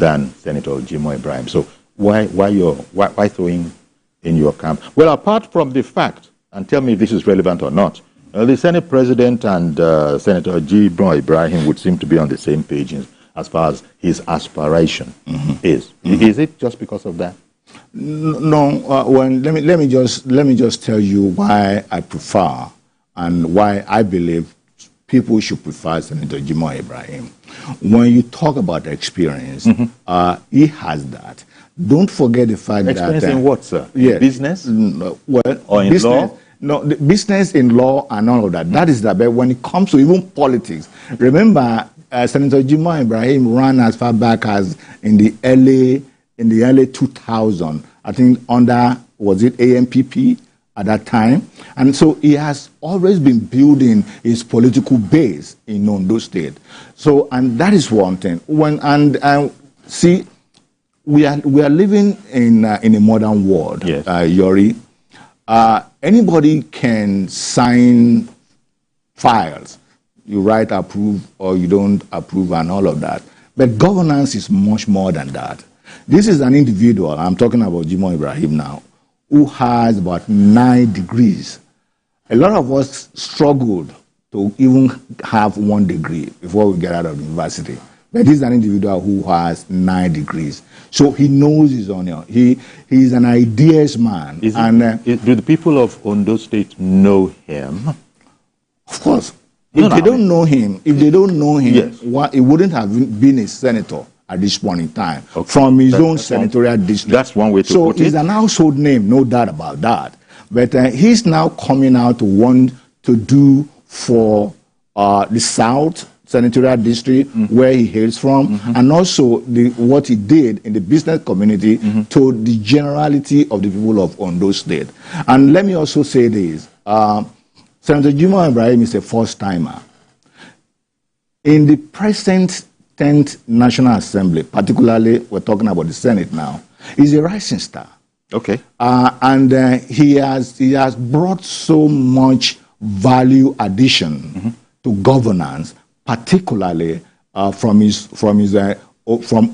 than Senator Jimoh Ibrahim. So why throwing in your camp? Well, apart from the fact, and tell me if this is relevant or not, the Senate President and Senator Jimoh Ibrahim would seem to be on the same page as far as his aspiration is. Is it just because of that? No. Well, let me just tell you why I prefer and why I believe people should prefer Senator Jimoh Ibrahim. When you talk about experience, he has that. Don't forget the fact experience that... Experience in what, sir? Yeah, business? Well, or in business, law? No, the business in law and all of that. That is that. But when it comes to even politics, remember, Senator Jimoh Ibrahim ran as far back as in the early 2000s. I think under, was it AMPP at that time? And so he has always been building his political base in Ondo State. So, and that is one thing. See, we are living in a modern world, yes. Yori. Anybody can sign files. You write approve or you don't approve and all of that. But governance is much more than that. This is an individual, I'm talking about Jimoh Ibrahim now, who has about 9 degrees. A lot of us struggled to even have 1 degree before we get out of university. But this is an individual who has 9 degrees. So he knows his onion. He's an ideas man. Do the people of Ondo State know him? Of course. If they don't know him, yes. He wouldn't have been a senator at this point in time from his own senatorial district. That's one way to put it. So he's an household name, no doubt about that. But he's now coming out to want to do for the South senatorial district where he hails from, and also what he did in the business community to the generality of the people of Ondo State. And let me also say this. Senator Jimoh Ibrahim is a first-timer. In the present 10th National Assembly, particularly we're talking about the Senate now, he's a rising star. Okay. And he has brought so much value addition to governance, particularly from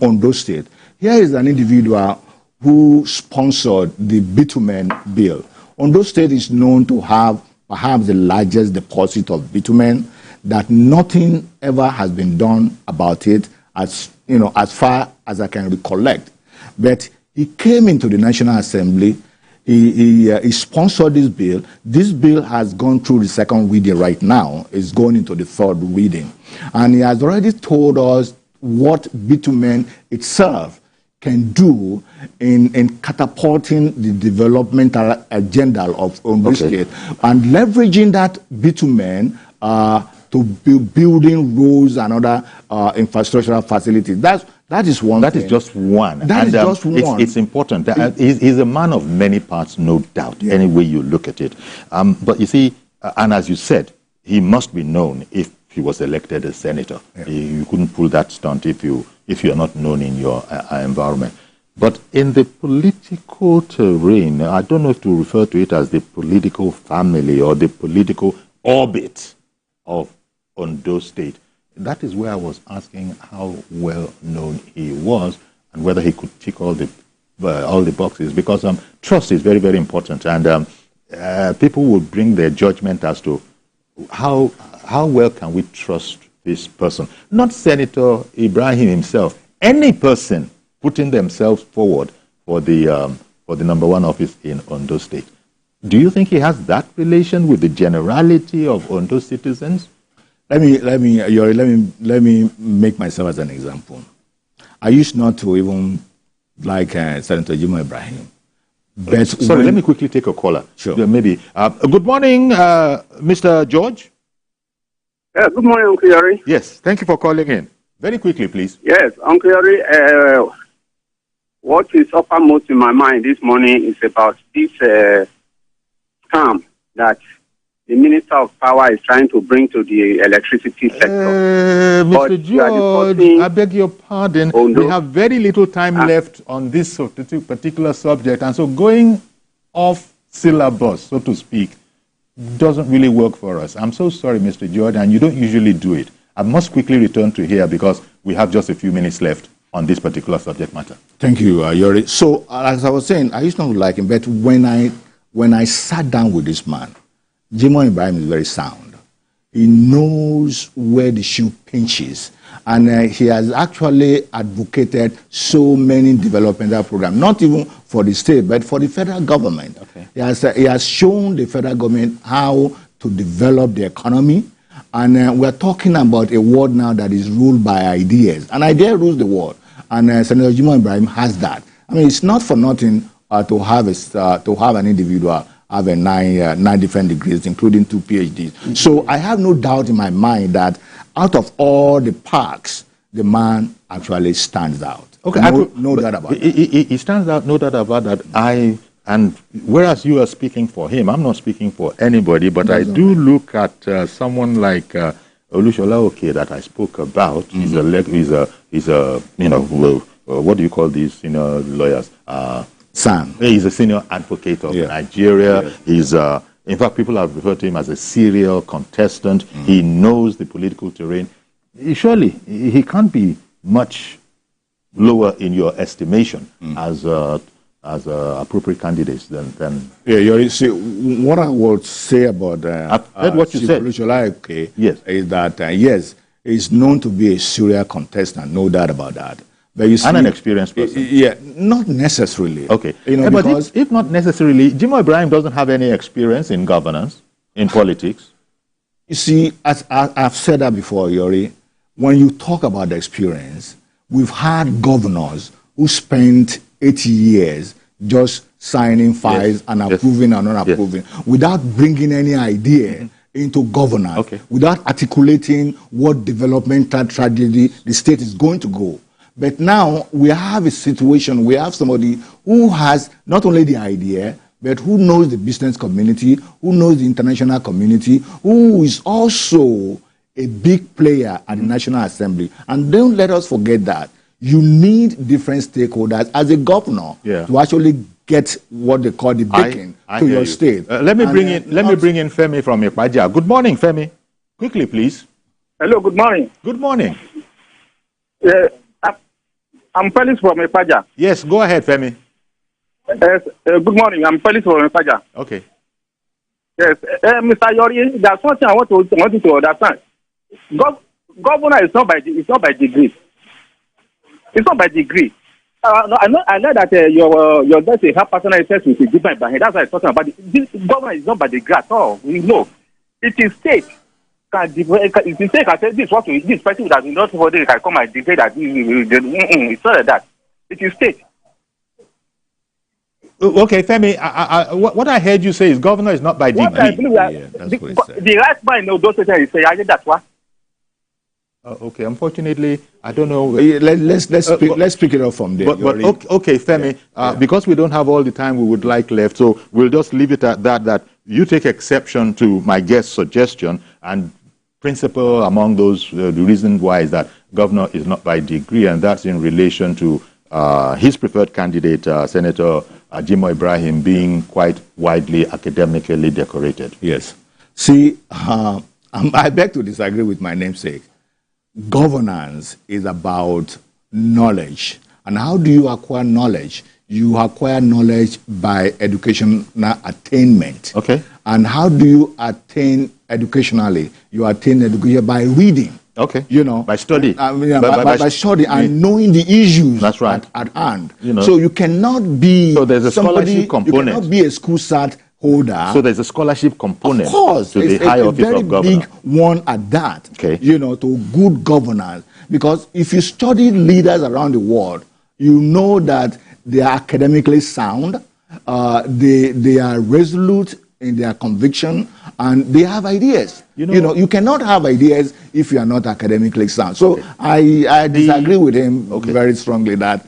Ondo State. Here is an individual who sponsored the bitumen bill. Ondo State is known to have perhaps the largest deposit of bitumen, that nothing ever has been done about it as far as I can recollect. But he came into the National Assembly, he sponsored this bill. This bill has gone through the second reading right now. It's going into the third reading. And he has already told us what bitumen itself can do in catapulting the developmental agenda of Ondo State and leveraging that bitumen to building roads and other infrastructural facilities. That is one thing. That is just one. That is just one. It's important. He's a man of many parts, no doubt, any way you look at it. But you see, and as you said, he must be known if he was elected as senator. Yeah. You couldn't pull that stunt if you are not known in your environment. But in the political terrain, I don't know if to refer to it as the political family or the political orbit of Ondo State. That is where I was asking how well known he was and whether he could tick all the boxes, because trust is very, very important, and people will bring their judgment as to how well can we trust this person. Not Senator Ibrahim himself, any person putting themselves forward for the #1 office in Ondo State. Do you think he has that relation with the generality of Ondo citizens? Let me make myself as an example. I used not to even like Senator Jimoh Ibrahim. But sorry, let me quickly take a caller. Sure. Maybe. Good morning, Mr. George. Good morning, Uncle Yori. Yes, thank you for calling in. Very quickly, please. Yes, Uncle Yori, what is uppermost in my mind this morning is about this scam that the Minister of Power is trying to bring to the electricity sector. Mr. George, I beg your pardon. We have very little time left on this particular subject, and so going off syllabus, so to speak, doesn't really work for us. I'm so sorry, Mr. George, and you don't usually do it. I must quickly return to here because we have just a few minutes left. on this particular subject matter? Thank you, Yori. So, as I was saying, I used not to like him, but when I sat down with this man, Jimoh Ibrahim is very sound. He knows where the shoe pinches, and he has actually advocated so many developmental programs, not even for the state, but for the federal government. Okay. He has shown the federal government how to develop the economy, and we're talking about a world now that is ruled by ideas, and idea rules the world, and Senator Jimoh Ibrahim has that. I mean, it's not for nothing to have an individual have a nine different degrees, including 2 PhDs. So I have no doubt in my mind that out of all the parks, the man actually stands out. Okay, no doubt about it. He stands out, no doubt about that. And whereas you are speaking for him, I'm not speaking for anybody, but I do look at someone like Olushola Oke that I spoke about. Mm-hmm. He's a what do you call these lawyers? Sam. He's a senior advocate of Nigeria. Yeah. He's in fact, people have referred to him as a serial contestant. Mm-hmm. He knows the political terrain. Surely he can't be much lower in your estimation as appropriate candidates than. Yeah, you see, what I would say about I've heard what you said. Yes, is that yes, he's known to be a serial contestant, no doubt about that. But you see, and an experienced person. Yeah, not necessarily. Okay, but if not necessarily, Jimoh Ibrahim doesn't have any experience in governance, in politics. You see, as I've said that before, Yori, when you talk about the experience, we've had governors who spent 80 years just signing files and approving and not approving without bringing any idea into governance, without articulating what developmental tragedy the state is going to go. But now we have a situation, we have somebody who has not only the idea, but who knows the business community, who knows the international community, who is also a big player at the National Assembly. And don't let us forget that. You need different stakeholders as a governor to actually get what they call the backing to your state. Let me bring in Femi from Ipaja. Good morning, Femi. Quickly, please. Hello, good morning. Good morning. I'm Felix from Ipaja. Yes, go ahead, Femi. Good morning. I'm Felix from Ipaja. Okay. Yes, Mr. Yori, there's something I want you to understand. Governor is not by degree. It's not by degree. I know that your just a half personal interest with the Jimoh Ibrahim. That's why I'm talking about it. This governor is not by degree at all. We know it is state. If you say, this person that is not somebody can come and declare that it's not like that. It is state. Okay, Femi, what I heard you say is governor is not by degree. That's what he said. The right man knows those things. He say, I think that's what. Okay, unfortunately, I don't know. Let's pick it up from there. But okay, Femi, because we don't have all the time we would like left, so we'll just leave it at that you take exception to my guest's suggestion, and principle among those, the reason why is that governor is not by degree, and that's in relation to his preferred candidate, Senator Jimoh Ibrahim, being quite widely academically decorated. Yes. See, I beg to disagree with my namesake. Governance is about knowledge. And how do you acquire knowledge? You acquire knowledge by educational attainment. Okay. And how do you attain educationally? You attain education by reading. Okay. By study. By study and knowing the issues at hand. So you cannot be there's a scholarship component. You cannot be a school cert holder. So there's a scholarship component. Of course, to the high office of governor. A very big one at that. Okay. To good governance. Because if you study leaders around the world, you know that they are academically sound, they are resolute in their conviction, and they have ideas. You cannot have ideas if you are not academically sound. So I disagree with him very strongly that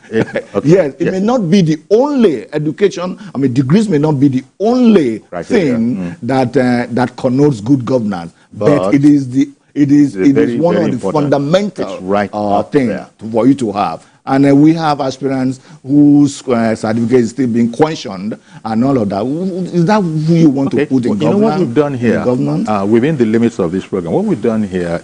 yes, it may not be the only education. I mean, degrees may not be the only thing that connotes good governance, but it is one of the fundamental things for you to have. And we have aspirants whose certificate is still being questioned and all of that. Is that who you want to put in government? You know what we've done here, within the limits of this program, what we've done here